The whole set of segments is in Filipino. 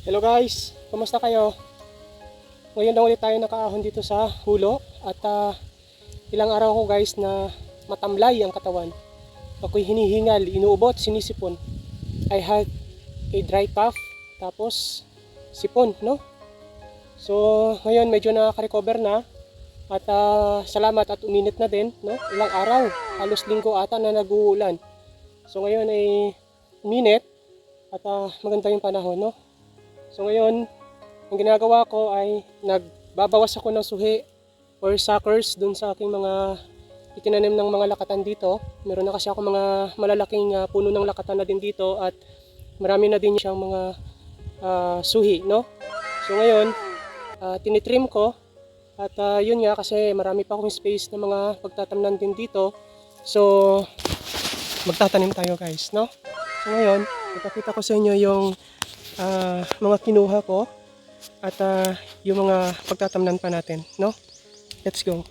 Hello guys, kumusta kayo? Ngayon na ulit tayo nakaahon dito sa hulo at ilang araw ko guys na matamlay ang katawan. Ako'y hinihingal, inuubot, sinisipon. I had a dry cough, tapos sipon, no? So ngayon medyo nakaka-recover na at salamat at uminit na din, no? Ilang araw, halos linggo ata na nag-uulan. So ngayon ay uminit at maganda yung panahon, no? So ngayon, ang ginagawa ko ay nagbabawas ako ng suhi or suckers dun sa aking mga itinanim ng mga lakatan dito. Meron na kasi ako mga malalaking puno ng lakatan na din dito at marami na din siyang mga suhi, no? So ngayon, tinitrim ko at yun nga kasi marami pa akong space na mga pagtatamnan din dito. So magtatanim tayo guys, no? So ngayon, ipakita ko sa inyo yung mga kinuha ko at yung mga pagtatamnan pa natin, no? Let's go.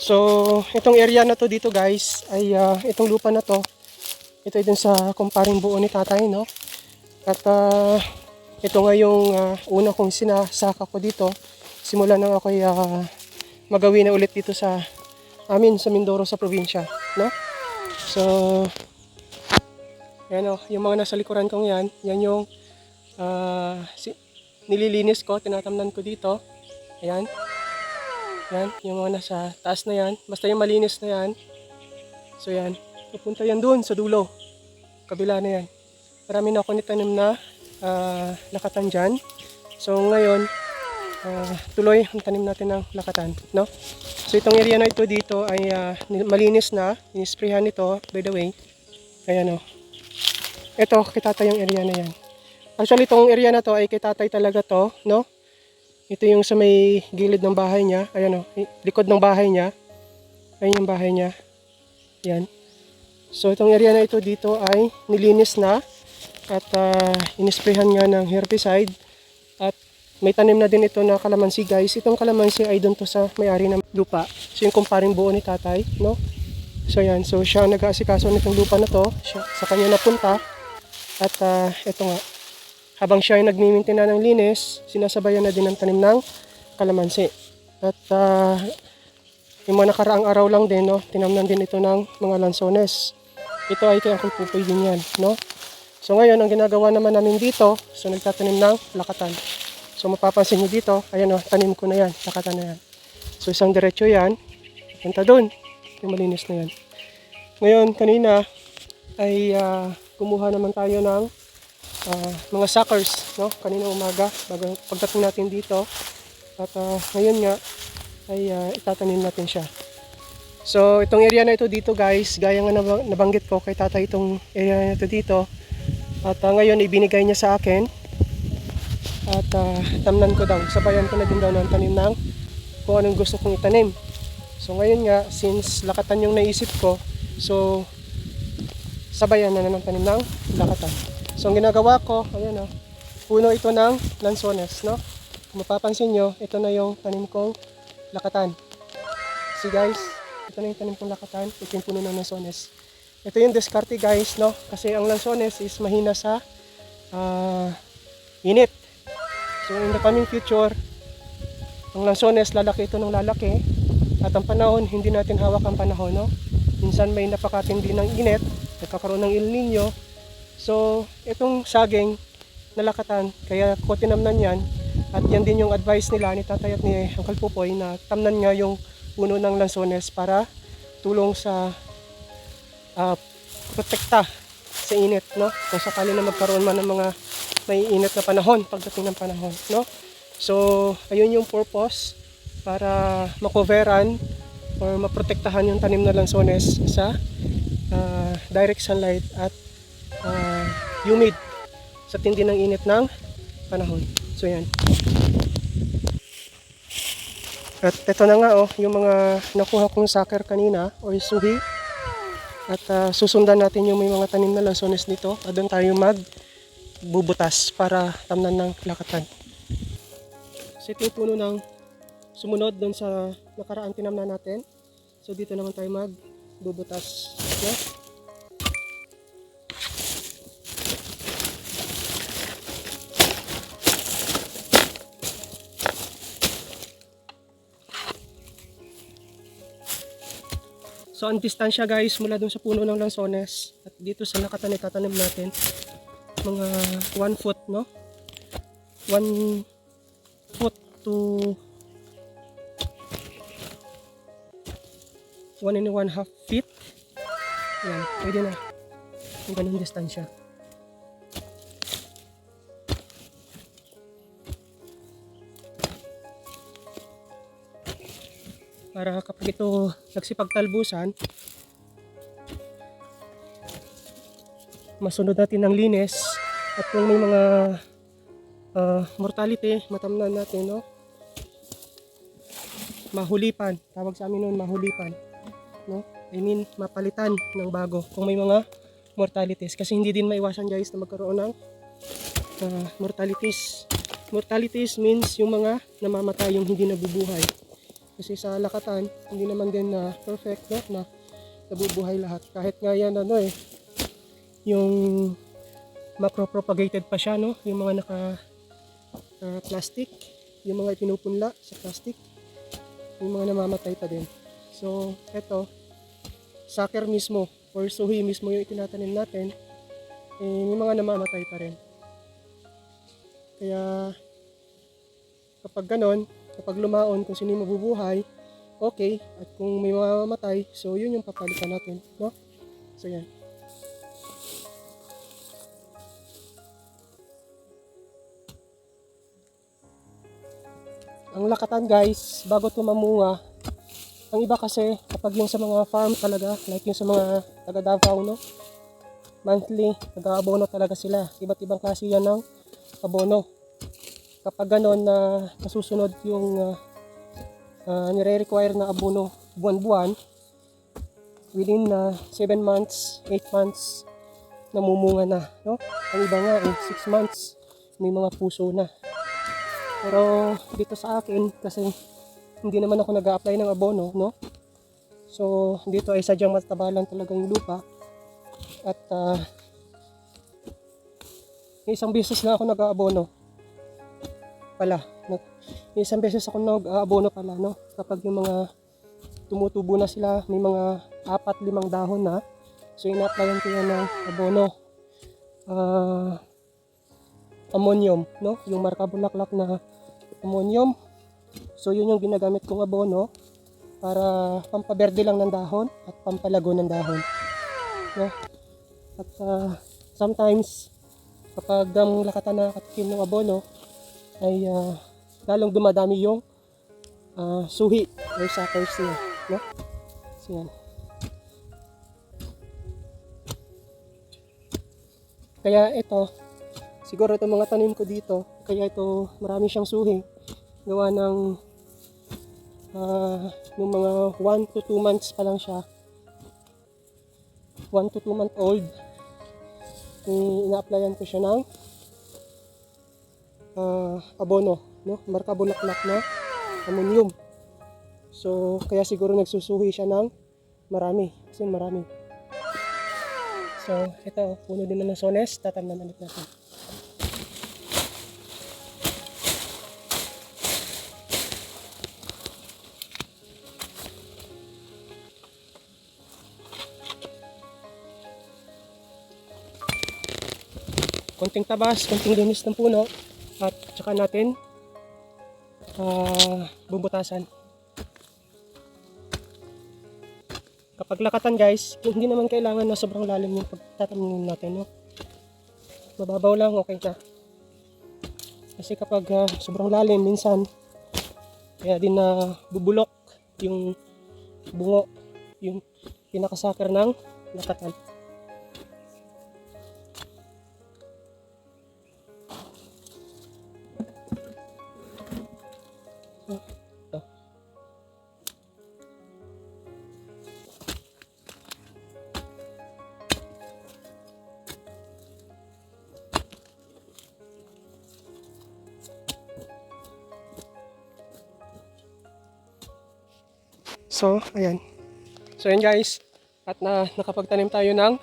So itong area na to dito guys ay itong lupa na to, ito ay dun sa kumparing buo ni tatay, no? At ito nga yung una kong sinasaka ko dito simula nang ako magawin na ulit dito sa amin sa Mindoro sa probinsya, no? So yan o, yung mga nasa likuran kong yan yung nililinis ko, tinatamnan ko dito. Ayan. Yan, yung mga nasa taas na yan. Basta yung malinis na yan. So yan, pupunta yan doon sa dulo. Kabila na yan. Marami na ako nitanim na lakatan dyan. So ngayon, tuloy ang tanim natin ng lakatan, no? So itong area na ito dito ay malinis na. Inisprayhan ito, by the way. Ayan o. Ito, kay tatay yung area na yan. Actually, itong area na to ay kay tatay talaga to, no? Ito yung sa may gilid ng bahay niya. Ayan o, likod ng bahay niya. Ayan yung bahay niya. Yan. So, itong area na ito dito ay nilinis na. At inisprayhan nga ng herbicide. At may tanim na din ito na kalamansi guys. Itong kalamansi ay doon to sa may-ari ng lupa. So, yung kumparing buo ni tatay, no? So, yan. So, siya nag-aasikaso nitong lupa na to. Siya, sa kanya napunta. At ito nga, habang siya ay nagmimintina ng linis, sinasabayan na din ang tanim ng kalamansi. At yung mga nakaraang araw lang din, no, tinamnan din ito ng mga lansones. Ito ay kay Uncle Pupoy din yan, no? So ngayon, ang ginagawa naman namin dito, so nagtatanim ng lakatan. So mapapansin nyo dito, ayan o, tanim ko na yan, lakatan na yan. So isang diretso yan, punta doon, yung malinis na yan. Ngayon, kanina ay kumuha naman tayo ng mga suckers, no? Kanina umaga pagdating natin dito at ngayon nga ay itatanim natin siya. So itong area na ito dito guys, gaya nga nabanggit ko kay tatay itong area na ito dito at ngayon ibinigay niya sa akin at tamnan ko daw, sabayan ko na din daw ng tanim ng kung anong gusto kong itanim. So ngayon nga, since lakatan yung naisip ko, so sabayan na ng tanim ng lakatan. So ang ginagawa ko, ayan o, puno ito ng lansones, no? Kung mapapansin nyo, ito na yung tanim kong lakatan. See guys, ito na yung tanim kong lakatan, ito yung puno ng lansones. Ito yung diskarte guys, no? Kasi ang lansones is mahina sa init. So in the coming future, ang lansones lalaki ito ng lalaki at ang panahon, hindi natin hawak ang panahon, no? Minsan may napakatindi ng init, nagkakaroon ng El Nino. So, itong saging na lakatan, kaya ko tinamnan yan. At yan din yung advice nila ni tatay at ni Uncle Pupoy na tamnan nga yung puno ng lansones para tulong sa protekta sa init, no? Kung sakali na magkaroon man ng mga may init na panahon, pagdating ng panahon, no? So, ayun yung purpose para makoveran or maprotektahan yung tanim na lansones sa direct sunlight at humid sa tindi ng init ng panahon. So yan. At ito na nga oh, yung mga nakuha kong sucker kanina o suhi. At susundan natin yung may mga tanim na lansones dito. At doon tayo magbubutas para tamnan ng lakatan. So ito yung puno ng sumunod doon sa nakaraang tinamnan natin. So dito naman tayo magbubutas. Okay? So ang distansya guys mula dun sa puno ng lansones at dito sa nakatanim tatanim natin mga 1 foot, no? 1 foot to 1.5 feet. Yan, pwede na. Yung ganun distansya. Para kapag ito nagsipagtalbusan, masunod natin ng linis at kung may mga mortality, matamnan natin, no? Mahulipan, tawag sa amin noon mahulipan, no? I mean, mapalitan ng bago kung may mga mortalities. Kasi hindi din maiwasan guys na magkaroon ng mortalities. Mortalities means yung mga namamatay, yung hindi nabubuhay. Kasi sa lakatan, hindi naman din na perfect, no? Na nabubuhay lahat. Kahit nga yan yung macro-propagated pa siya, no? Yung mga plastic, yung mga ipinupunla sa plastic, yung mga namamatay pa din. So, eto, sucker mismo or suhi mismo yung itinatanim natin, may mga namamatay pa rin. Kaya kapag ganon, kapag lumaon kung sino yung mabubuhay, okay, at kung may mamamatay, so yun yung papalitan natin, no? So yan. Ang lakatan guys, bago ito mamunga, ang iba kasi kapag yung sa mga farm talaga, like yung sa mga taga Davao, no? Monthly, nag-aabono talaga sila. Iba't ibang klase yan ng abono. Kapag ganon na nasusunod yung nire-require na abono buwan-buwan, within 7 months, 8 months, namumunga na, no? Ang iba nga 6 months, may mga puso na. Pero dito sa akin, kasi hindi naman ako nag-a-apply ng abono, no? So dito ay sadyang matabalan talaga yung lupa. At isang beses na ako nag-aabono pala, no? Isang beses ako nag-aabono pala, no? Kapag yung mga tumutubo na sila, may mga 4-5 dahon na, so ina-applyan ko yan ng abono, ammonium, no? Yung marka-bulaklak na ammonium. So yun yung ginagamit kong abono para pampaberde lang ng dahon at pampalago ng dahon, no? At sometimes kapag ang lakatan nakatikim ng abono ay lalong dumadami yung suhi or suckers niya, no? So yan. Kaya ito, siguro itong mga tanim ko dito, kaya ito marami siyang suhi, gawa ng nung mga 1 to 2 months pa lang siya, 1 to 2 month old, ina-applyan ko siya ng abono, no? Marka bulaklak na ammonium. So kaya siguro nagsusuhi siya ng marami, kasi marami. So ito, puno din na ng sones, tatamnan ulit natin. Konting tabas, konting linis ng puno, at saka natin bubutasan. Kapag lakatan guys, hindi naman kailangan na sobrang lalim yung pagtatanim natin, no? Mababaw lang, okay na. Kasi kapag sobrang lalim, minsan kaya din na bubulok yung bungo, yung pinakasakar ng lakatan. So, ayan. So, ayan guys. At nakapagtanim tayo ng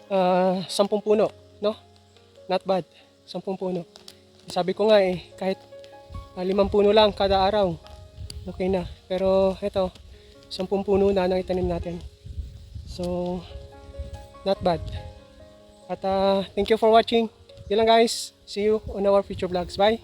10 puno, no? Not bad. 10 puno. Sabi ko nga kahit 5 puno lang kada araw, okay na. Pero ito, 10 puno na nang itanim natin. So, not bad. At thank you for watching. Yun lang guys. See you on our future vlogs. Bye!